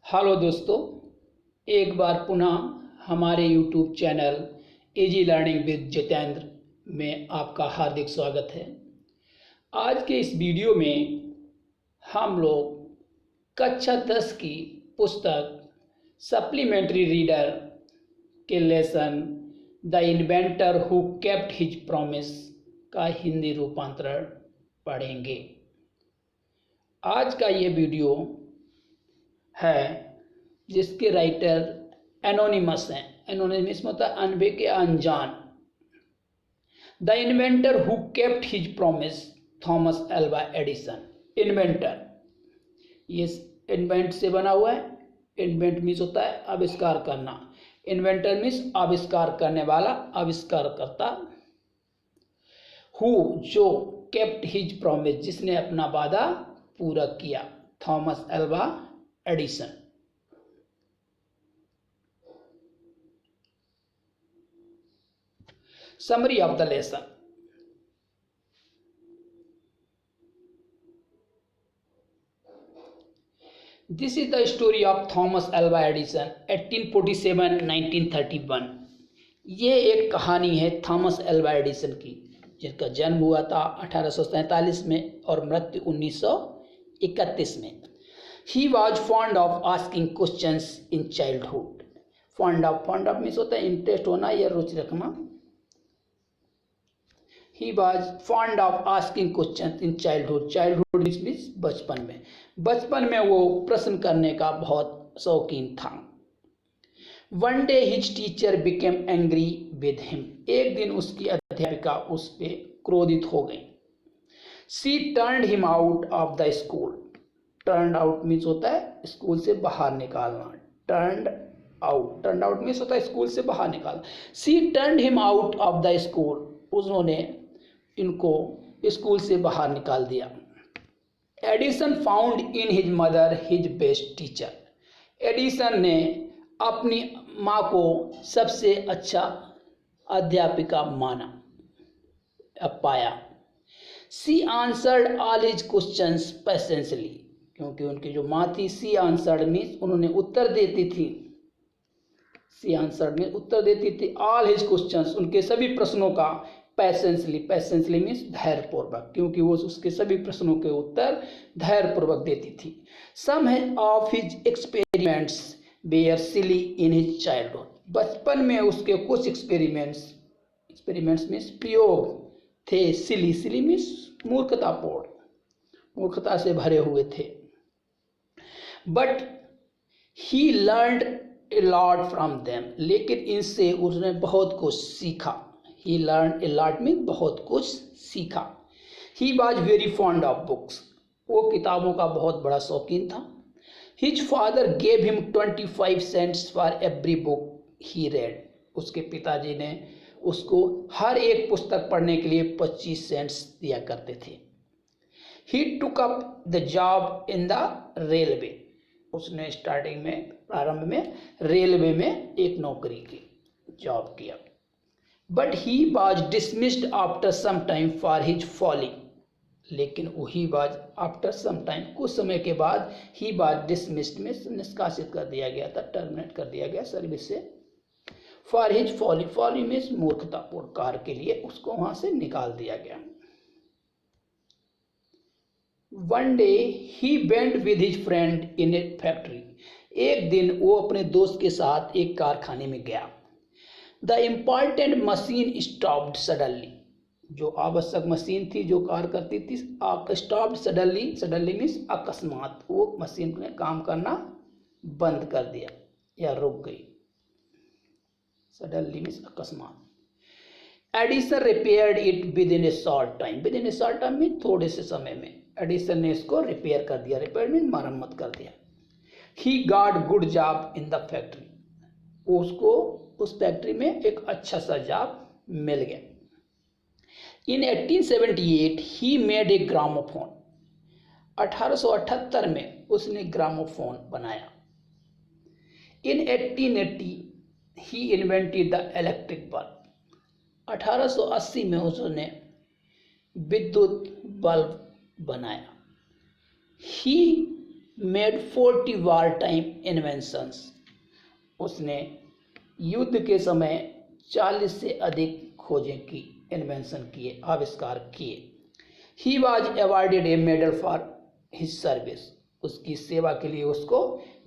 Hello दोस्तों, एक बार पुनः हमारे YouTube channel easy learning with Jitendra में आपका हार्दिक स्वागत है। आज के इस वीडियो में हम लोग कक्षा 10 की पुस्तक सप्लीमेंट्री रीडर के lesson the inventor who kept his promise का हिंदी रूपांतरण पढ़ेंगे। आज का ये वीडियो है जिसके राइटर एनोनिमस हैं। एनोनिमस मतलब अनबे के अनजान। The inventor who kept his promise, Thomas Alva Edison. Inventor, ये इन्वेंट से बना हुआ है। इन्वेंट मीन्स होता है आविष्कार करना। इन्वेंटर मीन्स आविष्कार करने वाला, आविष्कारकर्ता। हु, जो, केप्ट हिज प्रॉमिस, जिसने अपना वादा पूरा किया, Thomas Alva Edison. Summary of the lesson. This is the story of Thomas Alva Edison, 1847-1931. ये एक कहानी है थॉमस एल्वा एडिसन की, जिसका जन्म हुआ था 1847 में और मृत्यु 1931 में। He was fond of asking questions in childhood. Fond of means होता है इंटरेस्ट होना या रुचि रखना। He was fond of asking questions in childhood. Childhood means बचपन में। बचपन में वो प्रश्न करने का बहुत शौकीन था। One day his teacher became angry with him. एक दिन उसकी अध्यापिका उस पे क्रोधित हो गई। She turned him out of the school. Turned out means होता है स्कूल से बाहर निकालना। Turned out means होता है स्कूल से बाहर निकालना। She turned him out of the school. उन्होंने इनको स्कूल से बाहर निकाल दिया। Edison found in his mother his best teacher. Edison ने अपनी माँ को सबसे अच्छा अध्यापिका माना, पाया। She answered all his questions patiently, क्योंकि उनकी जो माँ थी, सी आंसर्ड मीन्स उन्होंने उत्तर देती थी। सी आंसर्ड में उत्तर देती थी ऑल हिज क्वेश्चंस, उनके सभी प्रश्नों का पैसेंसली मीन्स धैर्यपूर्वक, क्योंकि वो उसके सभी प्रश्नों के उत्तर धैर्यपूर्वक देती थी। Some of his experiments were silly in his childhood. बचपन में उसके कुछ एक्सपेरिमेंट्स मीन्स प्रयोग थे। सिली मीन्स मूर्खतापूर्ण, मूर्खता से भरे हुए थे। But he learned a lot from them, लेकिन इनसे उसने बहुत कुछ सीखा। He learned a lot means बहुत कुछ सीखा। He was very fond of books. वो किताबों का बहुत बड़ा शौकीन था। His father gave him 25 cents for every book he read. उसके पिताजी ने उसको हर एक पुस्तक पढ़ने के लिए 25 सेंट्स दिया करते थे। He took up the job in the railway. उसने स्टार्टिंग में, प्रारंभ में रेलवे में एक नौकरी की, जॉब किया। But he was dismissed after some time for his folly, लेकिन he was after some time, कुछ समय के बाद, ही वॉज डिसमिस्ड में निष्कासित कर दिया गया था, टर्मिनेट कर दिया गया सर्विस से। For his folly, folly means मूर्खतापूर्ण कार्य के लिए उसको वहां से निकाल दिया गया। One day he went with his friend in A factory. एक दिन वो अपने दोस्त के साथ एक कारखाने में गया। The important machine stopped suddenly, जो आवश्यक मशीन थी जो कार्य करती थी, स्टॉप्ड सडनली मीन्स अकस्मात, वो मशीन ने काम करना बंद कर दिया या रुक गई। सडनली मीन्स अकस्मात। Edison repaired it with in A short time. With in A short time mean थोड़े से समय में एडिसन ने इसको रिपेयर कर दिया। रिपेयर मीन मरम्मत कर दिया। He got good job in the factory, उसको उस फैक्ट्री में एक अच्छा सा जॉब मिल गया। इन 1878 ही मेड ए ग्रामोफोन। 1878 में उसने ग्रामोफोन बनाया। इन 1880 ही इन्वेंटेड द इलेक्ट्रिक बल्ब। 1880 में उसने विद्युत बल्ब बनाया। He made 40 war time inventions, उसने युद्ध के समय 40 से अधिक खोजें की, इन्वेंशन किए, आविष्कार किए। He was awarded A medal for his service, उसकी सेवा के लिए उसको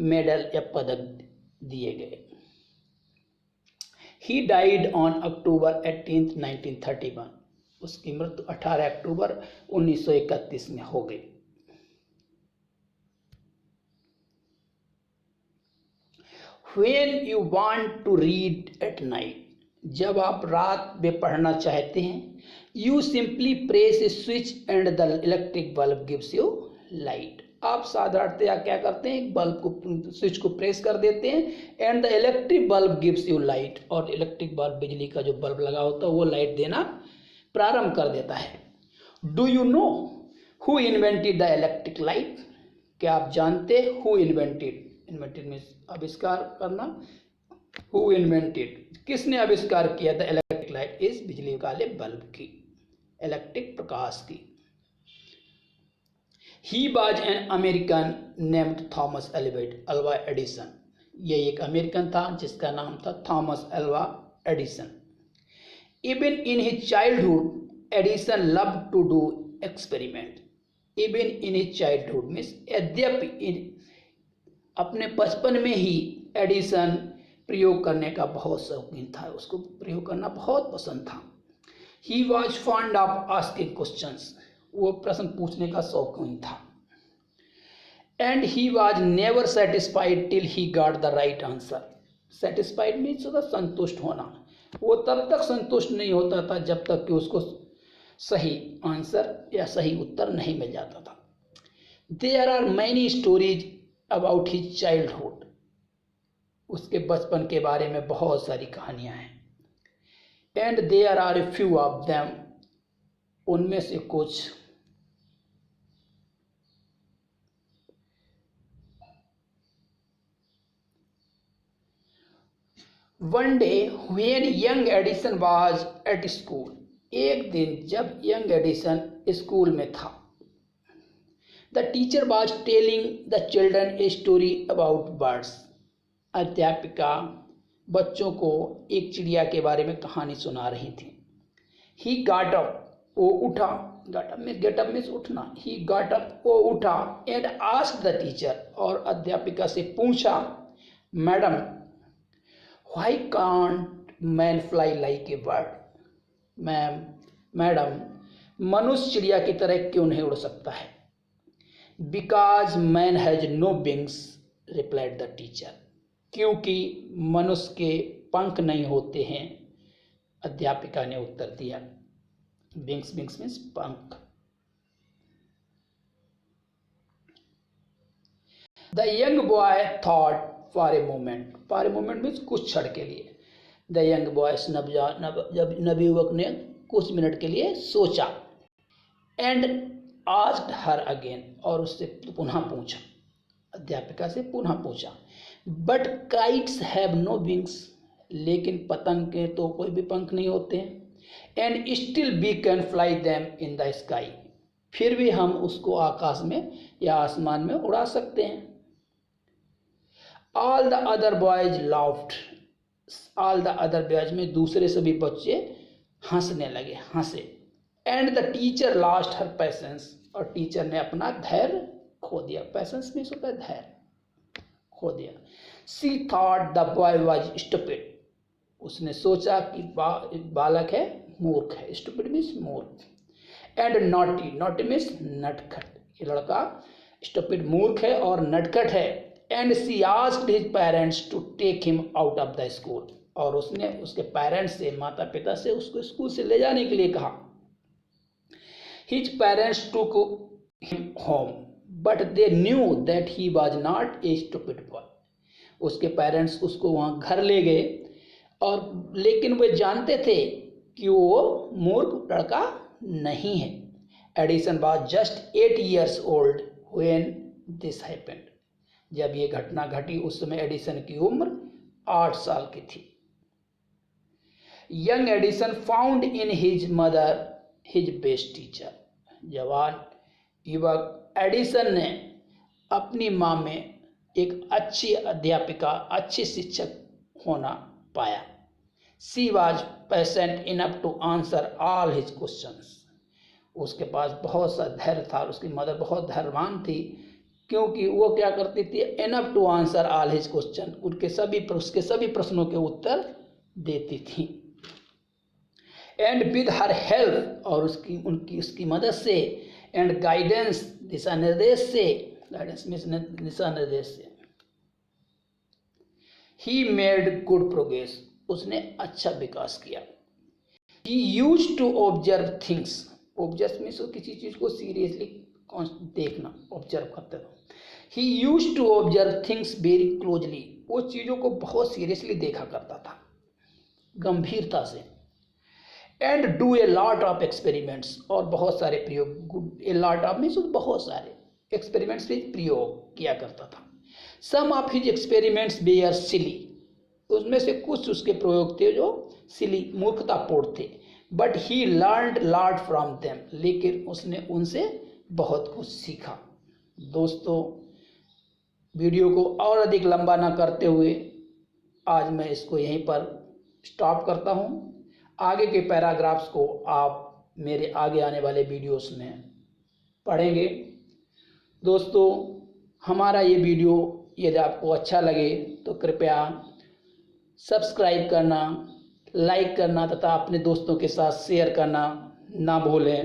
मेडल या पदक दिए गए। ही डाइड ऑन अक्टूबर 18, 1931, उसकी मृत्यु 18 अक्टूबर 1931 में हो गई। When you want to read at night, जब आप रात में पढ़ना चाहते हैं, you simply press a switch and the electric bulb gives you light, आप साधारणतया क्या करते हैं, एक बल्ब को, स्विच को प्रेस कर देते हैं, and the electric bulb gives you light, और इलेक्ट्रिक बल्ब, बिजली का जो बल्ब लगा होता है वो लाइट देना प्रारंभ कर देता है। Do you know who invented the electric light, क्या आप जानते हैं हु इन्वेंटेड, इन्वेंटेड मीन्स आविष्कार करना, हु इन्वेंटेड, किसने आविष्कार किया द इलेक्ट्रिक लाइट, इस बिजली वाले बल्ब की, इलेक्ट्रिक प्रकाश की। He was an American named Thomas Alva Edison, ये एक अमेरिकन था जिसका नाम था Thomas Alva Edison. Even in his childhood Edison love to do experiment, even in his childhood means यद्यपि अपने बचपन में ही एडिसन प्रयोग करने का बहुत शौकीन था, उसको प्रयोग करना बहुत पसंद था। He was fond of asking questions, वो प्रश्न पूछने का शौकीन था। And he was never satisfied till he got the right answer, satisfied means होता संतुष्ट होना, वो तब तक संतुष्ट नहीं होता था जब तक कि उसको सही आंसर या सही उत्तर नहीं मिल जाता था। There are many stories about his childhood, उसके बचपन के बारे में बहुत सारी कहानियां हैं। And there are a few of them, उनमें से कुछ one day when young Edison was at school, एक दिन जब यंग एडिसन स्कूल में था, the teacher was telling the children a story about birds, अध्यापिका बच्चों को एक चिड़िया के बारे में कहानी सुना रही थी। ही गॉट अप, वो उठा, गेट अप मीन्स उठना, ही गॉट अप, वो उठा, एंड आस्क्ड द टीचर, और अध्यापिका से पूछा, madam why can't man fly like a bird, madam मनुष्य चिड़िया की तरह क्यों नहीं उड़ सकता है। Because man has no wings, replied the teacher, क्योंकि मनुष्य के पंख नहीं होते हैं, अध्यापिका ने उत्तर दिया। विंग्स मीन्स पंख। The young boy thought for a moment means कुछ क्षण के लिए। द यंग बॉयस, जब नवयुवक ने कुछ मिनट के लिए सोचा। एंड आस्क्ड हर अगेन, और उससे पुनः पूछा, अध्यापिका से पुनः पूछा। But kites have no wings, लेकिन पतंग के तो कोई भी पंख नहीं होते हैं। And still we can fly them in the sky, फिर भी हम उसको आकाश में या आसमान में उड़ा सकते हैं। All the other boys laughed, all the other boys में दूसरे सभी बच्चे हंसने लगे, हंसे। And the teacher lost her patience, और टीचर ने अपना धैर्य खो दिया। पैसेंस मीन्स होता है धैर्य, खो दिया। She thought the boy was stupid, उसने सोचा कि बालक है, मूर्ख है। स्टूपिड मीन्स मूर्ख। एंड नॉटी, नॉटी मीन्स नटखट, ये लड़का स्टूपिड मूर्ख है और नटखट है। And she asked his parents to take him out of the school, और उसने उसके पेरेंट्स से, माता पिता से उसको स्कूल से ले जाने के लिए कहा। His parents took him home but they knew that he was not a stupid boy, उसके पेरेंट्स उसको वहाँ घर ले गए, और लेकिन वे जानते थे कि वो मूर्ख लड़का नहीं है। Edison was just 8 years old when this happened, जब ये घटना घटी उस समय एडिसन की उम्र 8 साल की थी। Young Edison found in his mother his best teacher, जवान युवक एडिसन ने अपनी माँ में एक अच्छी अध्यापिका, अच्छी शिक्षक होना पाया। She was patient enough to answer all his questions. उसके पास बहुत सा धैर्य था, उसकी मदर बहुत धैर्यवान थी, क्योंकि वो क्या करती थी, enough to answer all his question, उसके सभी प्रश्नों के उत्तर देती थी। एंड विद हर हेल्प, और उसकी मदद से, एंड गाइडेंस, दिशा निर्देश से, गाइडेंस मीन्स दिशा निर्देश से, ही मेड गुड प्रोग्रेस, उसने अच्छा विकास किया। He used to observe things, observe means किसी चीज को सीरियसली देखना, ऑब्जर्व करते रहो। He used to observe things very closely, वो चीज़ों को बहुत सीरियसली देखा करता था, गंभीरता से। And do a lot of experiments, और बहुत सारे प्रयोग, ए लॉट ऑफ मीन्स बहुत सारे एक्सपेरिमेंट्स भी प्रयोग किया करता था। सम ऑफ हिज एक्सपेरिमेंट्स वेयर सिली, उसमें से कुछ उसके प्रयोग थे जो सिली, मूर्खतापूर्ण थे। But he learned lot from them, लेकिन उसने उनसे बहुत कुछ सीखा। दोस्तों, वीडियो को और अधिक लंबा ना करते हुए आज मैं इसको यहीं पर स्टॉप करता हूँ। आगे के पैराग्राफ्स को आप मेरे आगे आने वाले वीडियोस में पढ़ेंगे। दोस्तों, हमारा ये वीडियो यदि आपको अच्छा लगे तो कृपया सब्सक्राइब करना, लाइक करना तथा अपने दोस्तों के साथ शेयर करना ना भूलें।